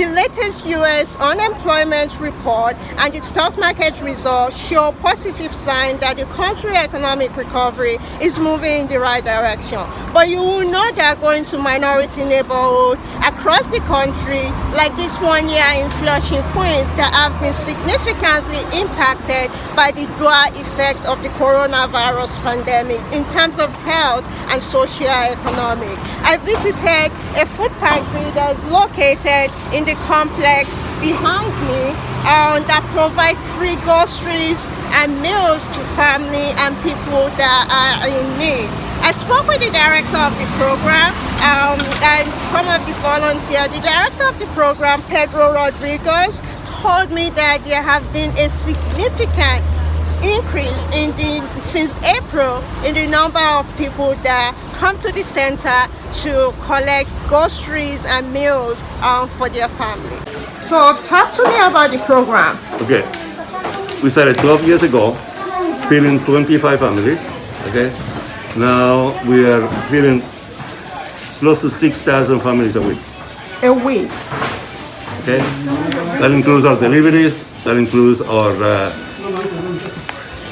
The latest U.S. unemployment report and the stock market results show positive signs that the country's economic recovery is moving in the right direction. But you will know that going to minority neighborhoods across the country, like this one here in Flushing, Queens, that have been significantly impacted by the dual effects of the coronavirus pandemic in terms of health and socio-economic. I visited a food pantry that is located in the complex behind me that provide free groceries and meals to family and people that are in need. I spoke with the director of the program and some of the volunteers. The director of the program, Pedro Rodriguez, told me that there have been a significant increase since April in the number of people that come to the center to collect groceries and meals for their family. So talk to me about the program. Okay, we started 12 years ago, feeding 25 families. Okay, now we are feeding close to 6,000 families a week. A week. Okay, that includes our deliveries. That includes our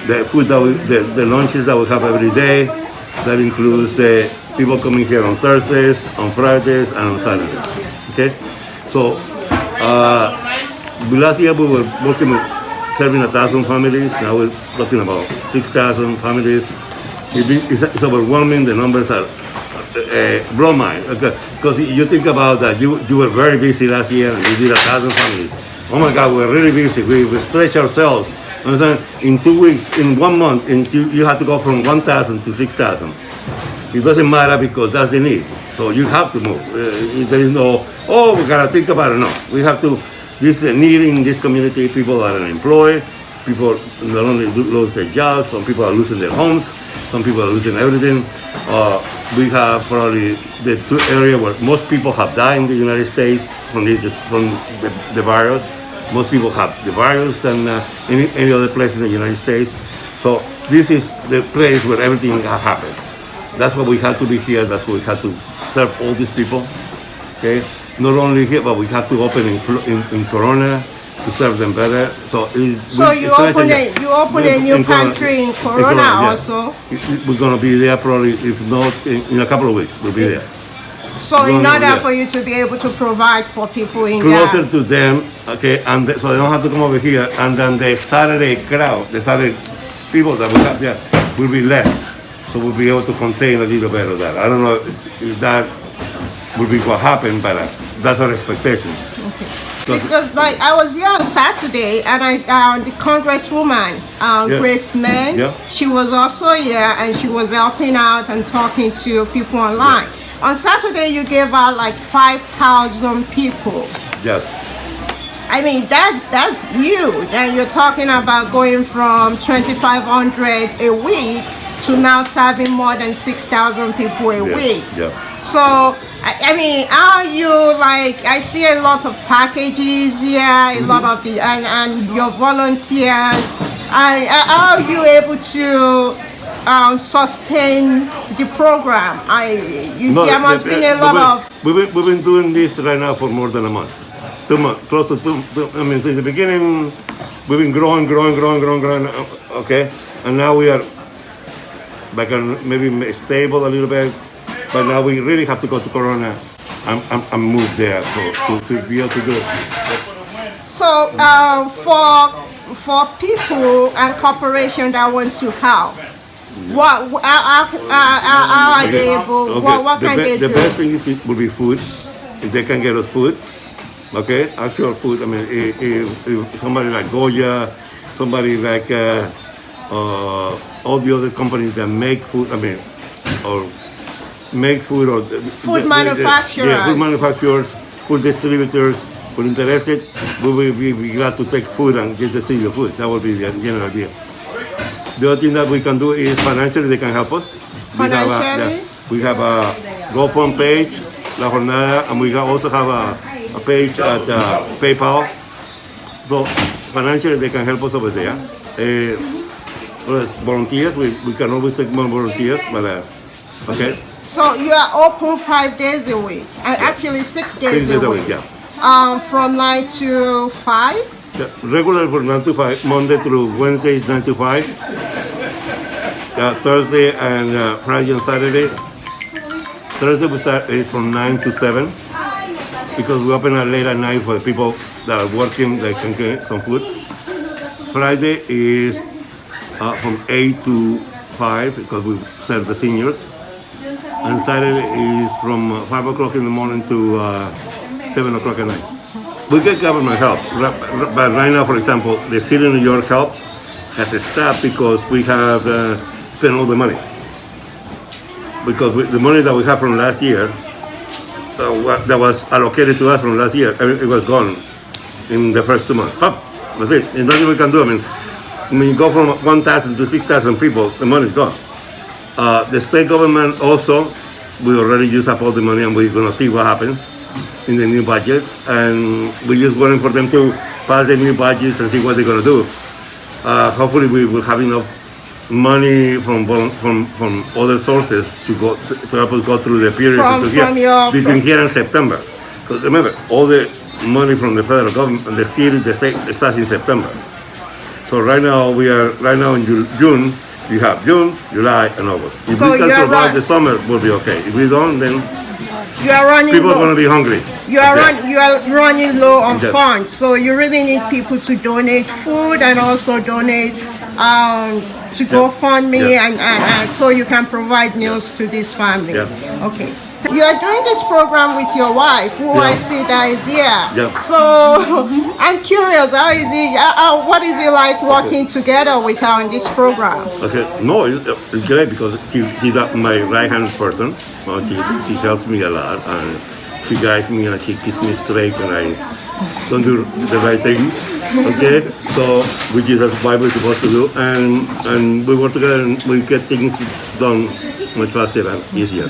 the food that the lunches that we have every day. That includes the people coming here on Thursdays, on Fridays, and on Saturdays. Okay, so last year we were working with serving 1,000 families. Now we're talking about 6,000 families. It's overwhelming. The numbers are blow mind. Okay, because you think about that, you were very busy last year and you did 1,000 families. Oh my God, we're really busy. We stretch ourselves. In 2 weeks, in 1 month, you have to go from 1,000 to 6,000. It doesn't matter because that's the need. So you have to move. There is no, we gotta think about it. No, we have to. This is a need in this community. People are unemployed. People not only lose their jobs, some people are losing their homes. Some people are losing everything. We have probably the two areas where most people have died in the United States from the virus. Most people have the virus than any other place in the United States. So this is the place where everything has happened. That's why we have to be here. That's why we have to serve all these people. Okay, not only here, but we have to open in Corona to serve them better. So you open a new pantry in Corona also. We're gonna be there probably, if not in a couple of weeks. We'll be there. So in order for you to be able to provide for people in closer to them, okay, and so they don't have to come over here, and then the Saturday crowd, the Saturday people that we have there will be less, so we'll be able to contain a little better of that. I don't know if that will be what happened, but that's our expectations. Okay. Because like I was here on Saturday, and the Congresswoman Grace Meng, she was also here, and she was helping out and talking to people online. Yeah. On Saturday, you gave out like 5,000 people. Yes. I mean, that's huge. And you're talking about going from 2,500 a week to now serving more than 6,000 people a week. Yeah. So, I mean, are you like, I see a lot of packages here, a lot of the, and your volunteers. Are you able to sustain the program? There must be a lot of... We've been doing this right now for more than a month. 2 months, close to 2. I mean, since the beginning, we've been growing, okay? And now we are back on maybe stable a little bit, but now we really have to go to Corona and move there to be able to do it. So, for people and corporations that want to help, how are they able? What can they do? The best thing will be food. If they can get us food, okay, actual food. I mean, if somebody like Goya, somebody like all the other companies that make food. I mean, or make food or food manufacturers. Food manufacturers, food distributors. We're interested. We will be glad to take food and get the food. That will be the general idea. The other thing that we can do is financially they can help us. Financially? We have a GoFund page, La Jornada, and we also have a page at PayPal. So financially they can help us over there. Volunteers, we can always take more volunteers, but okay. So you are open 5 days a week, actually 6 days a week. Yeah. from 9 to 5. Yeah, regular for 9 to 5, Monday through Wednesday is 9 to 5. Thursday and Friday and Saturday. Thursday we start from 9 to 7 because we open late at night for the people that are working, they can get some food. Friday is from 8 to 5 because we serve the seniors. And Saturday is from 5 o'clock in the morning to 7 o'clock at night. We get government help, but right now, for example, the city of New York help has stopped because we have spent all the money. Because the money that we have from last year, that was allocated to us from last year, it was gone in the first 2 months. That's it. There's nothing we can do. I mean, when you go from 1,000 to 6,000 people, the money's gone. The state government also, we already used up all the money and we're going to see what happens in the new budgets. And we're just waiting for them to pass the new budgets and see what they're going to do. Hopefully we will have enough money from other sources to help us go through the period between here and September. Because remember, all the money from the federal government, the city, the state, it starts in September. So right now in June. You have June, July, and August. If we can survive the summer, we'll be okay. If we don't, then people are going to be hungry. You are running low on funds, so you really need people to donate food and also donate to GoFundMe and so you can provide meals to this family. Okay. You are doing this program with your wife, who I see that is here. So I'm curious, how is it? What is it like working together with her on this program? Okay, no, it's great because she's my right-hand person. She helps me a lot, and she guides me and she keeps me straight when I don't do the right things. Okay, so which is what we're supposed to do, and we work together and we get things done much faster and easier.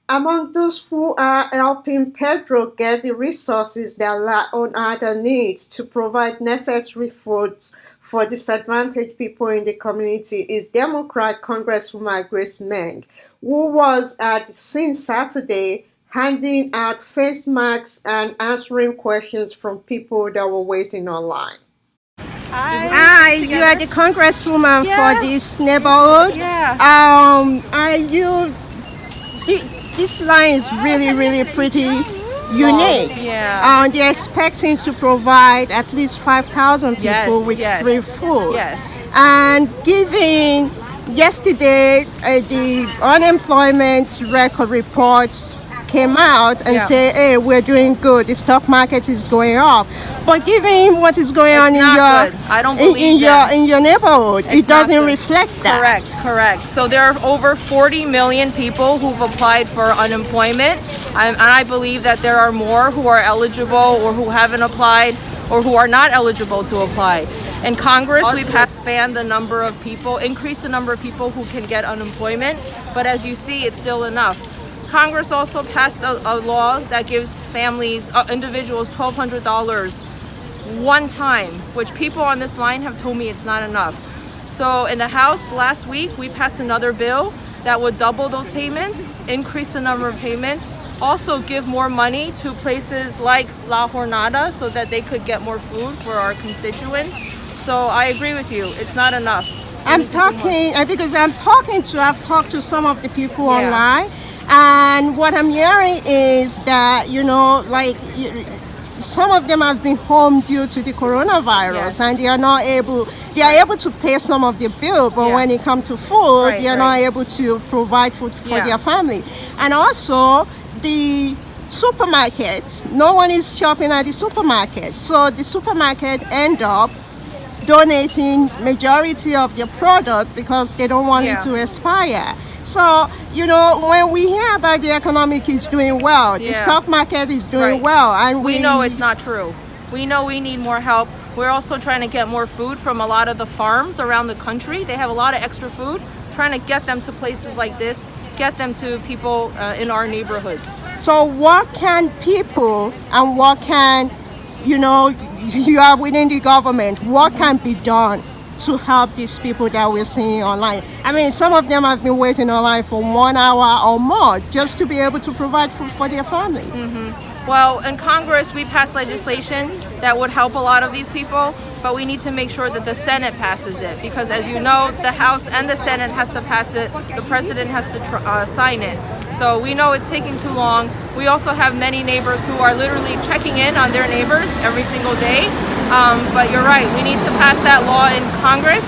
Among those who are helping Pedro get the resources that other needs to provide necessary foods for disadvantaged people in the community is Democrat Congresswoman Grace Meng, who was at the scene Saturday handing out face masks and answering questions from people that were waiting online. Hi, you are the Congresswoman for this neighborhood. This line is really pretty unique. They're expecting to provide at least 5,000 people with free food. And given yesterday, the unemployment record reports came out and say, hey, we're doing good. The stock market is going up. But given what is going on in your neighborhood, it doesn't reflect that. Correct. So there are over 40 million people who've applied for unemployment, and I believe that there are more who are eligible or who haven't applied or who are not eligible to apply. In Congress, we've had to expand the number of people, increase the number of people who can get unemployment, but as you see, it's still enough. Congress also passed a law that gives families, individuals, $1,200 one time, which people on this line have told me it's not enough. So in the House last week, we passed another bill that would double those payments, increase the number of payments, also give more money to places like La Jornada so that they could get more food for our constituents. So I agree with you, it's not enough. I've talked to some of the people online, and what I'm hearing is that, some of them have been home due to the coronavirus, and they are able to pay some of the bill, but when it comes to food, they are not able to provide food for their family. And also the supermarkets, no one is shopping at the supermarket, so the supermarket end up donating majority of their product because they don't want it to expire. So, when we hear about the economic is doing well, the stock market is doing well, and we know it's not true. We know we need more help. We're also trying to get more food from a lot of the farms around the country. They have a lot of extra food, trying to get them to places like this, get them to people in our neighborhoods. So what can people and what can, you are within the government, what can be done to help these people that we're seeing online? I mean, some of them have been waiting online for 1 hour or more just to be able to provide food for their family. Well, in Congress, we passed legislation that would help a lot of these people, but we need to make sure that the Senate passes it, because as you know, the House and the Senate has to pass it, the President has to sign it. So we know it's taking too long. We also have many neighbors who are literally checking in on their neighbors every single day. But you're right, we need to pass that law in Congress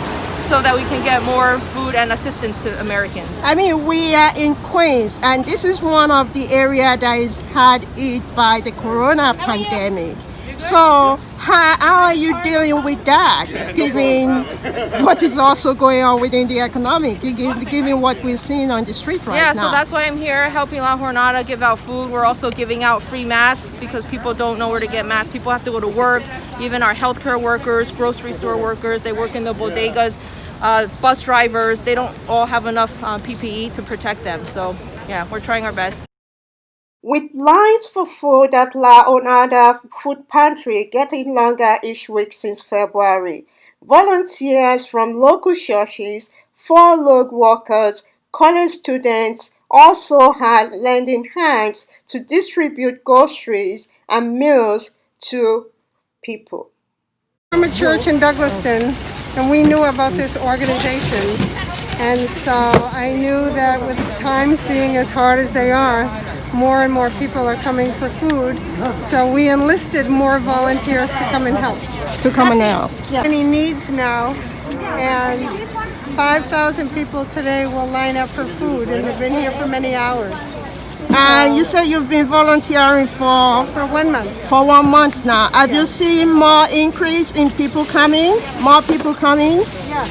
so that we can get more food and assistance to Americans. I mean, we are in Queens, and this is one of the areas that is hard hit by the corona pandemic. So how are you dealing with that, given what is also going on within the economy, given what we're seeing on the street right now? Yeah, so that's why I'm here helping La Jornada give out food. We're also giving out free masks because people don't know where to get masks. People have to go to work. Even our healthcare workers, grocery store workers, they work in the bodegas, bus drivers, they don't all have enough PPE to protect them. So yeah, we're trying our best. With lines for food at La Jornada Food Pantry getting longer each week since February, volunteers from local churches, furloughed workers, college students also had lending hands to distribute groceries and meals to people. I'm a church in Douglaston, and we knew about this organization. And so I knew that with times being as hard as they are, more and more people are coming for food. So we enlisted more volunteers to come and help. Yeah. Any needs now, and 5,000 people today will line up for food, and they've been here for many hours. And you said you've been volunteering for 1 month. 1 month now. Have you seen more increase in people coming? More people coming? Yeah.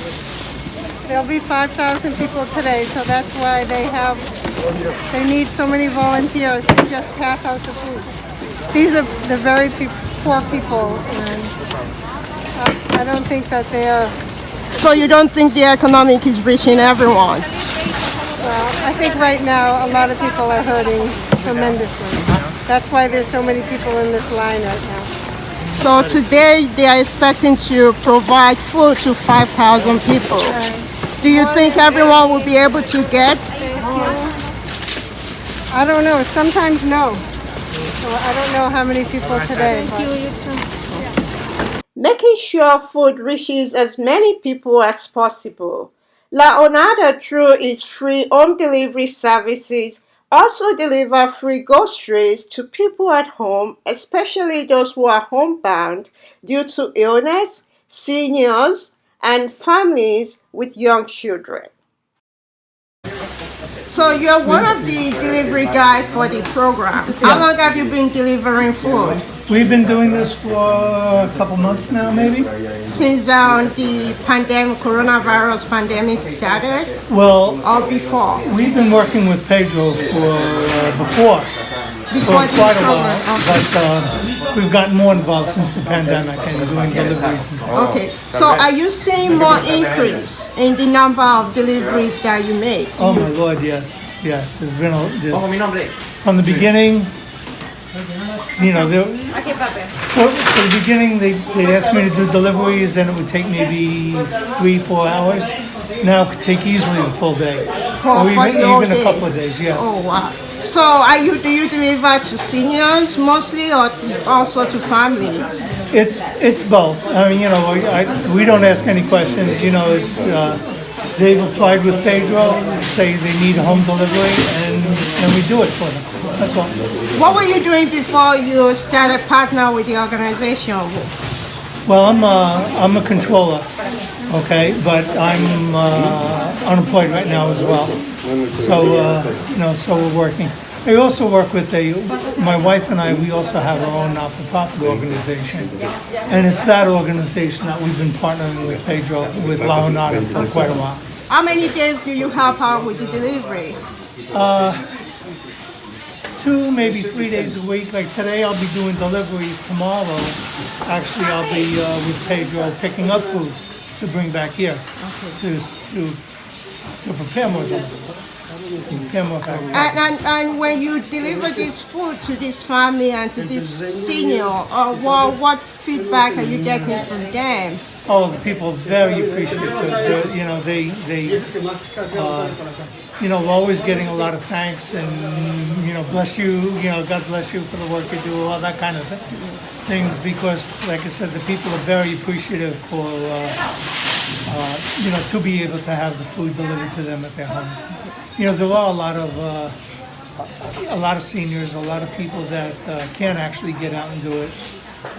There'll be 5,000 people today, so that's why they need so many volunteers to just pass out the food. These are the very poor people, and I don't think that they are. So you don't think the economic is reaching everyone? Well, I think right now a lot of people are hurting tremendously. That's why there's so many people in this line right now. So today they are expecting to provide food to 5,000 people. Do you think everyone will be able to get? I don't know. Sometimes no. So I don't know how many people today. Making sure food reaches as many people as possible. La Jornada, through its free home delivery services, also deliver free groceries to people at home, especially those who are homebound due to illness, seniors, and families with young children. So you're one of the delivery guys for the program. How long have you been delivering food? We've been doing this for a couple months now, maybe. Since the coronavirus pandemic started? Well, Or before? we've been working with Pedro for Before the quite a program. while, but we've gotten more involved since the pandemic and doing deliveries. Okay, so are you seeing more increase in the number of deliveries that you make? Oh my Lord, yes. There's been from the beginning. You know, for the beginning, they'd ask me to do deliveries, and it would take maybe 3-4 hours. Now it could take easily the full day, or even a couple of days. Yeah. Oh wow! So do you deliver to seniors mostly, or also to families? It's both. I mean, you know, we don't ask any questions. You know, it's they've applied with Pedro, say they need home delivery, and we do it for them. That's all. What were you doing before you started partner with the organization? Well, I'm a controller, okay, but I'm unemployed right now as well. So you know, so we're working. I also work with my wife and I. We also have our own not-for-profit organization, and it's that organization that we've been partnering with Pedro, with La Jornada for quite a while. How many days do you help out with the delivery? 2, maybe 3 days a week. Like today, I'll be doing deliveries. Tomorrow, actually, I'll be with Pedro picking up food to bring back here to prepare more deliveries. And when you deliver this food to this family and to this senior, what feedback are you getting from them? Oh, the people are very appreciative. You know, we're always getting a lot of thanks and, bless you, God bless you for the work you do, all that kind of things, because, like I said, the people are very appreciative for, to be able to have the food delivered to them at their home. There are a lot of seniors, a lot of people that can't actually get out and do it.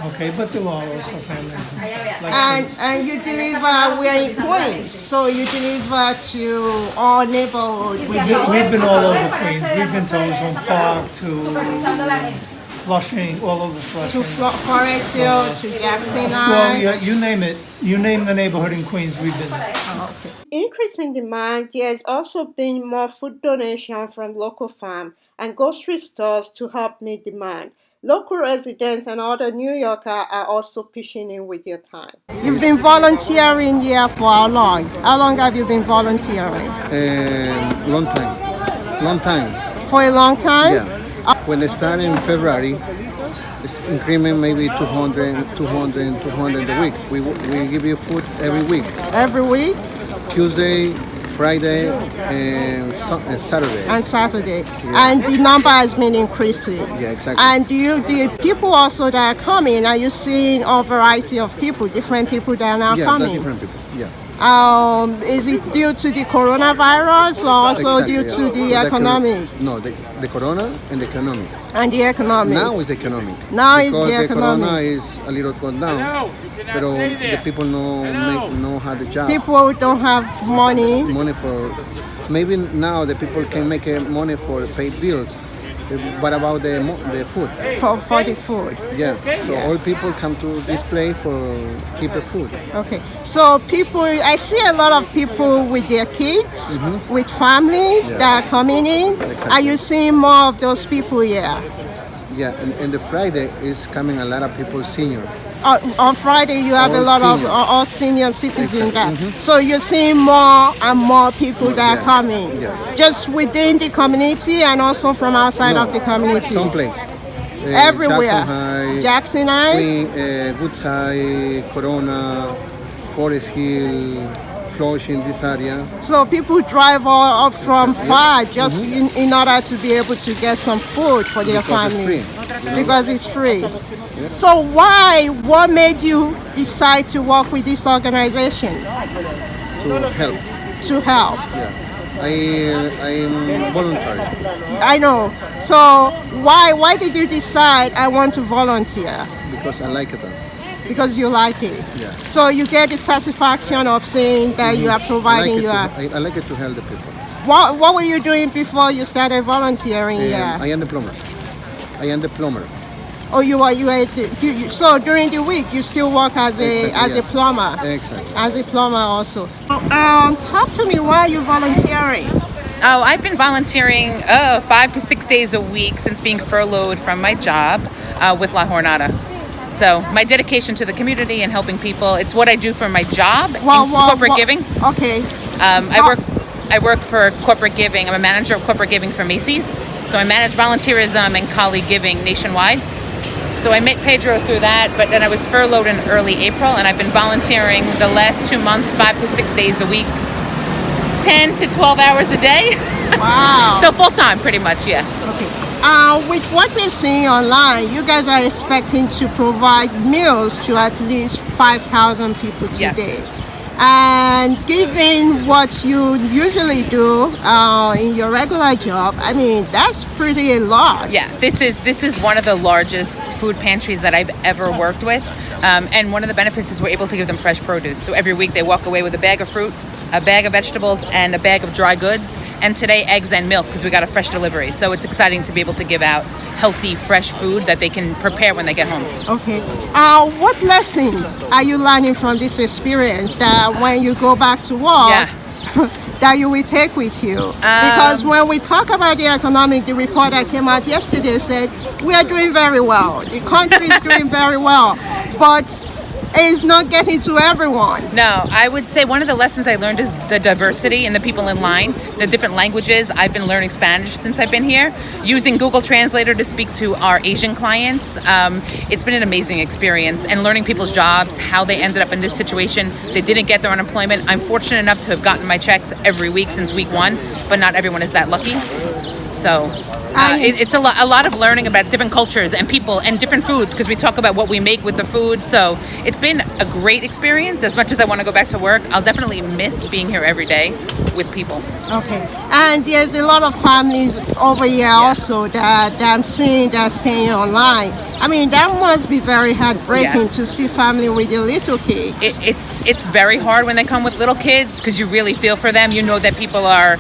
Okay, but there are also families and stuff. And you deliver, we are in Queens, so you deliver to all neighborhoods. We've been all over Queens. We've been to Ozone Park, to Flushing, all over Flushing. To Forest Hill, to Gaguancela. Astoria, you name it. You name the neighborhood in Queens, we've been there. Increase in demand, there has also been more food donation from local farm and grocery stores to help meet demand. Local residents and other New Yorkers are also pitching in with their time. You've been volunteering here for how long? How long have you been volunteering? Long time. For a long time? Yeah. When they start in February, it's increment maybe 200 a week. We give you food every week. Every week? Tuesday, Friday, and Saturday. And Saturday. Yeah. And the number has been increasing. Yeah, exactly. And the people also that are coming, are you seeing a variety of people, different people that are now coming? Yeah, different people. Yeah. Is it due to the coronavirus or also Exactly, due yeah. to the economic? No, the corona and the economic. And the economic. Now is the economic. Now is because the economic. Corona is a little gone down, but the people no have the job. People don't have money. Money for maybe now the people can make money for pay bills. What about the food? For the food. Yeah. So all people come to this place for cheaper food. Okay. So people, I see a lot of people with their kids, with families that are coming in. Exactly. Are you seeing more of those people here? Yeah, and the Friday is coming a lot of people senior. On Friday, you have All a lot of senior. all senior citizens Exactly. there. So you're seeing more and more people that are Yeah. coming, Yeah. just within the community and also from outside No, of the community. Someplace. Everywhere. Jackson High, Jackson High. Queen, Woodside, Corona, Forest Hill, Flushing, this area. So people drive all up from far just in order to be able to get some food for their Because it's family. free, Because it's free. So what made you decide to work with this organization? To help. To help. Yeah. I'm voluntary. I know. So why did you decide I want to volunteer? Because I like it. Because you like it. Yeah. So you get the satisfaction of saying that you are providing I like it to help the people. What were you doing before you started volunteering here? I am the plumber. Oh, so during the week you still work as a plumber. Exactly. As a plumber also. Talk to me, why are you volunteering? Oh, I've been volunteering 5 to 6 days a week since being furloughed from my job with La Jornada. So my dedication to the community and helping people, it's what I do for my job in corporate giving. Okay. I work for corporate giving. I'm a manager of corporate giving for Macy's. So I manage volunteerism and colleague giving nationwide. So I met Pedro through that, but then I was furloughed in early April, and I've been volunteering the last 2 months, 5 to 6 days a week, 10 to 12 hours a day. Wow. So full time, pretty much, yeah. Okay. With what we're seeing online, you guys are expecting to provide meals to at least 5,000 people today. Yes. And given what you usually do in your regular job, I mean, that's pretty a lot. Yeah, this is one of the largest food pantries that I've ever worked with. And one of the benefits is we're able to give them fresh produce. So every week they walk away with a bag of fruit, a bag of vegetables, and a bag of dry goods. And today, eggs and milk, because we got a fresh delivery. So it's exciting to be able to give out healthy, fresh food that they can prepare when they get home. Okay. What lessons are you learning from this experience that when you go back to work, that you will take with you? Because when we talk about the economic, the report that came out yesterday said we are doing very well. The country is doing very well. But It's not getting to everyone. No, I would say one of the lessons I learned is the diversity and the people in line, the different languages. I've been learning Spanish since I've been here, using Google Translator to speak to our Asian clients. It's been an amazing experience, and learning people's jobs, how they ended up in this situation. They didn't get their unemployment. I'm fortunate enough to have gotten my checks every week since week 1, but not everyone is that lucky. So it's a lot of learning about different cultures and people and different foods, because we talk about what we make with the food. So it's been a great experience. As much as I want to go back to work, I'll definitely miss being here every day with people. Okay. And there's a lot of families over here also that I'm seeing that staying online. I mean, that must be very heartbreaking to see family with your little kids. It's very hard when they come with little kids, because you really feel for them. You know that people are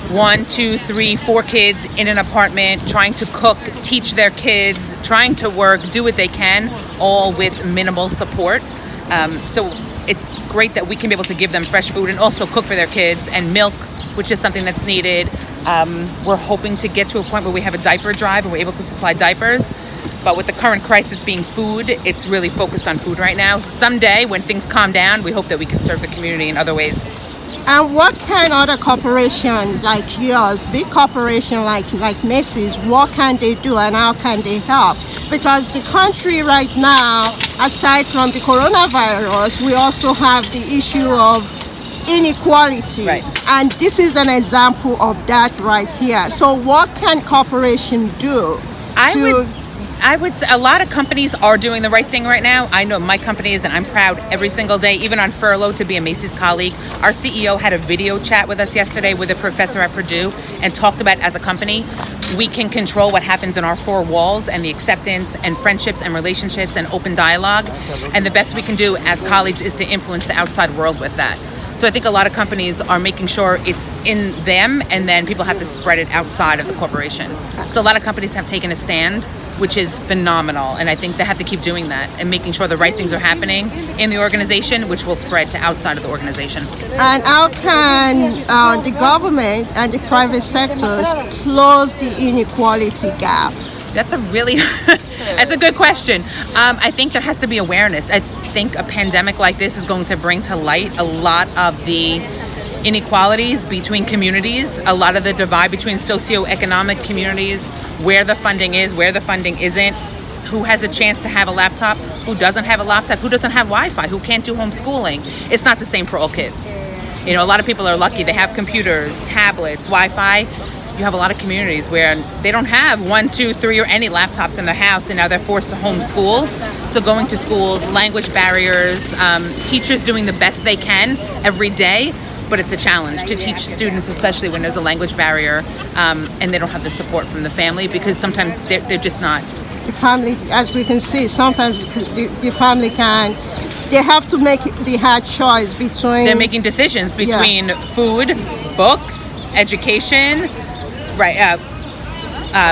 1, 2, 3, 4 kids in an apartment, trying to cook, teach their kids, trying to work, do what they can, all with minimal support. So it's great that we can be able to give them fresh food and also cook for their kids, and milk, which is something that's needed. We're hoping to get to a point where we have a diaper drive and we're able to supply diapers. But with the current crisis being food, it's really focused on food right now. Someday, when things calm down, we hope that we can serve the community in other ways. And what kind of other corporation like yours, big corporation like Macy's, what can they do and how can they help? Because the country right now, aside from the coronavirus, we also have the issue of inequality. Right. And this is an example of that right here. So what can corporation do I would say a lot of companies are doing the right thing right now. I know my company is, and I'm proud every single day, even on furlough, to be a Macy's colleague. Our CEO had a video chat with us yesterday with a professor at Purdue and talked about, as a company, we can control what happens in our 4 walls and the acceptance and friendships and relationships and open dialogue. And the best we can do as colleagues is to influence the outside world with that. So I think a lot of companies are making sure it's in them, and then people have to spread it outside of the corporation. So a lot of companies have taken a stand, which is phenomenal. And I think they have to keep doing that and making sure the right things are happening in the organization, which will spread to outside of the organization. And how can the government and the private sectors close the inequality gap? That's that's a good question. I think there has to be awareness. I think a pandemic like this is going to bring to light a lot of the inequalities between communities, a lot of the divide between socio-economic communities, where the funding is, where the funding isn't, who has a chance to have a laptop, who doesn't have a laptop, who doesn't have Wi-Fi, who can't do homeschooling. It's not the same for all kids. You know, a lot of people are lucky. They have computers, tablets, Wi-Fi. You have a lot of communities where they don't have 1, 2, 3 or any laptops in their house, and now they're forced to homeschool. So going to schools, language barriers, teachers doing the best they can every day, but it's a challenge to teach students, especially when there's a language barrier and they don't have the support from the family, because sometimes they're just not. The family, as we can see, sometimes the family they have to make the hard choice between... They're making decisions between food, books, education, right,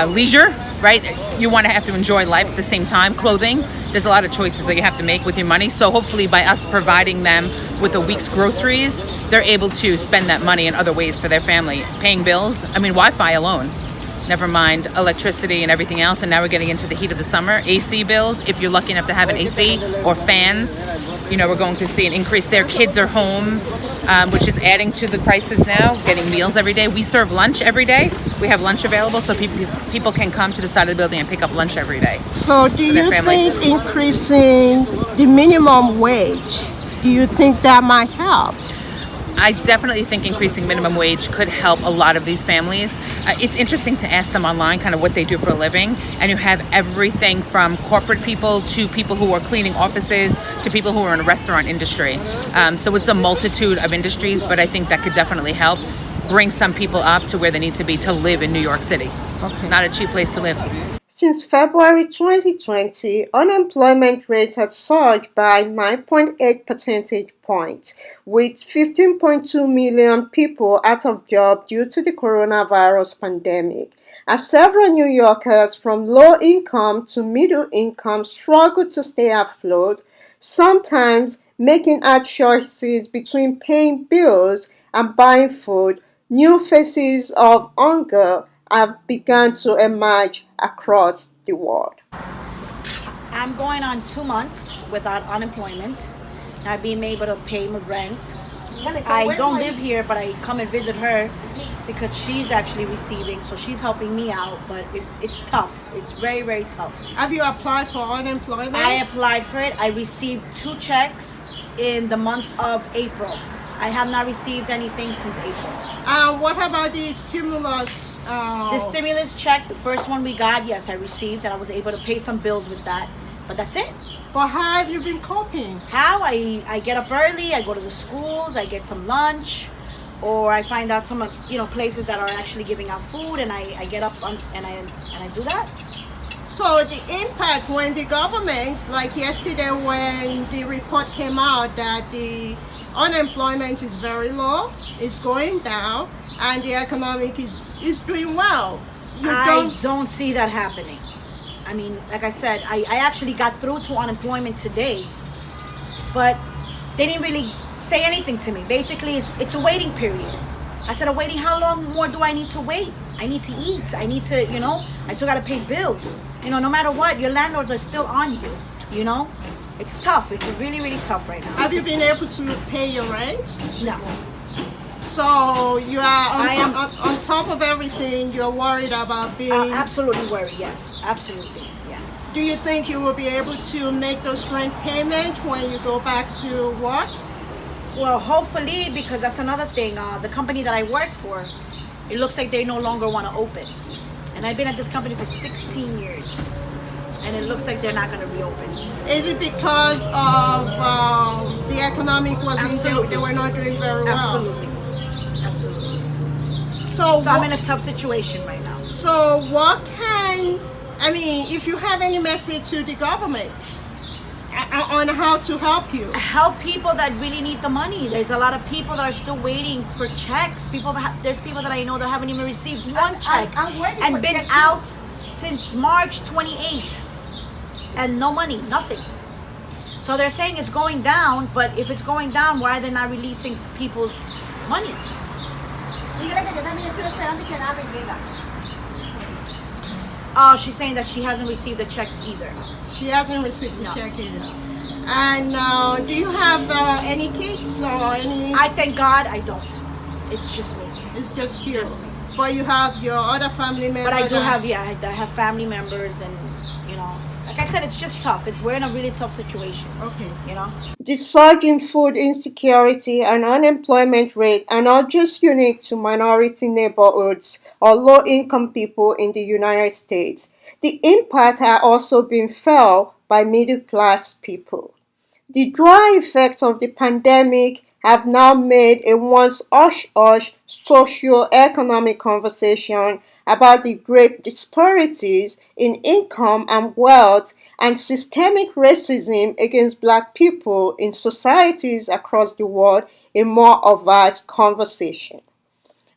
leisure, right? You want to have to enjoy life at the same time, clothing. There's a lot of choices that you have to make with your money. So hopefully by us providing them with a week's groceries, they're able to spend that money in other ways for their family. Paying bills, I mean, Wi-Fi alone, never mind electricity and everything else. And now we're getting into the heat of the summer. AC bills, if you're lucky enough to have an AC or fans, you know, we're going to see an increase there. Kids are home, which is adding to the crisis now, getting meals every day. We serve lunch every day. We have lunch available, so people can come to the side of the building and pick up lunch every day. So do you think increasing the minimum wage, do you think that might help? I definitely think increasing minimum wage could help a lot of these families. It's interesting to ask them online kind of what they do for a living, and you have everything from corporate people to people who are cleaning offices to people who are in the restaurant industry. So it's a multitude of industries, but I think that could definitely help bring some people up to where they need to be to live in New York City. Okay. Not a cheap place to live. Since February 2020, unemployment rate has surged by 9.8 percentage points, with 15.2 million people out of job due to the coronavirus pandemic. As several New Yorkers from low income to middle income struggle to stay afloat, sometimes making hard choices between paying bills and buying food, new faces of hunger have begun to emerge across the world. I'm going on 2 months without unemployment, not being able to pay my rent. I don't live here, but I come and visit her because she's actually receiving, so she's helping me out. But it's tough. It's very, very tough. Have you applied for unemployment? I applied for it. I received 2 checks in the month of April. I have not received anything since April. What about the stimulus? The stimulus check, the first one we got, yes, I received, and I was able to pay some bills with that. But that's it. But how have you been coping? How? I get up early, I go to the schools, I get some lunch, or I find out some places that are actually giving out food, and I get up and I do that. So the impact when the government, like yesterday when the report came out that the unemployment is very low, it's going down, and the economic is doing well. I don't see that happening. I mean, like I said, I actually got through to unemployment today, but they didn't really say anything to me. Basically, it's a waiting period. I said, waiting, how long more do I need to wait? I need to eat. I need to, I still got to pay bills. No matter what, your landlords are still on you, It's tough. It's really, really tough right now. Have you been able to pay your rent? No. So you are on top of everything. You're worried about being absolutely worried. Yes, absolutely. Yeah. Do you think you will be able to make those rent payments when you go back to work? Well, hopefully, because that's another thing. The company that I work for, it looks like they no longer want to open, and I've been at this company for 16 years, and it looks like they're not going to reopen. Is it because of the economic wasn't? They were not doing very well. Absolutely. So I'm in a tough situation right now. So if you have any message to the government on how to help you? Help people that really need the money. There's a lot of people that are still waiting for checks. There's people that I know that haven't even received one check and been out since March 28th and no money, nothing. So they're saying it's going down, but if it's going down, why are they not releasing people's money? She's saying that she hasn't received a check either. She hasn't received a check either. And do you have any kids or any? I thank God I don't. It's just me. It's just you. But you have your other family members. But I do have, I have family members, and like I said, it's just tough. We're in a really tough situation. Okay. The surge in food insecurity and unemployment rate are not just unique to minority neighborhoods or low-income people in the United States. The impact has also been felt by middle-class people. The dry effects of the pandemic have now made a once hush-hush socio-economic conversation about the great disparities in income and wealth and systemic racism against Black people in societies across the world a more overt conversation.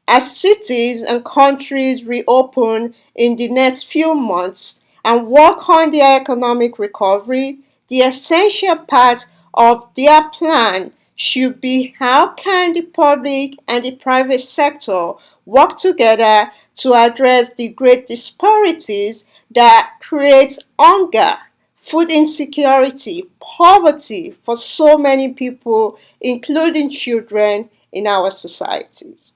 As cities and countries reopen in the next few months and work on their economic recovery, the essential part of their plan should be how can the public and the private sector work together to address the great disparities that create hunger, food insecurity, poverty for so many people, including children in our societies.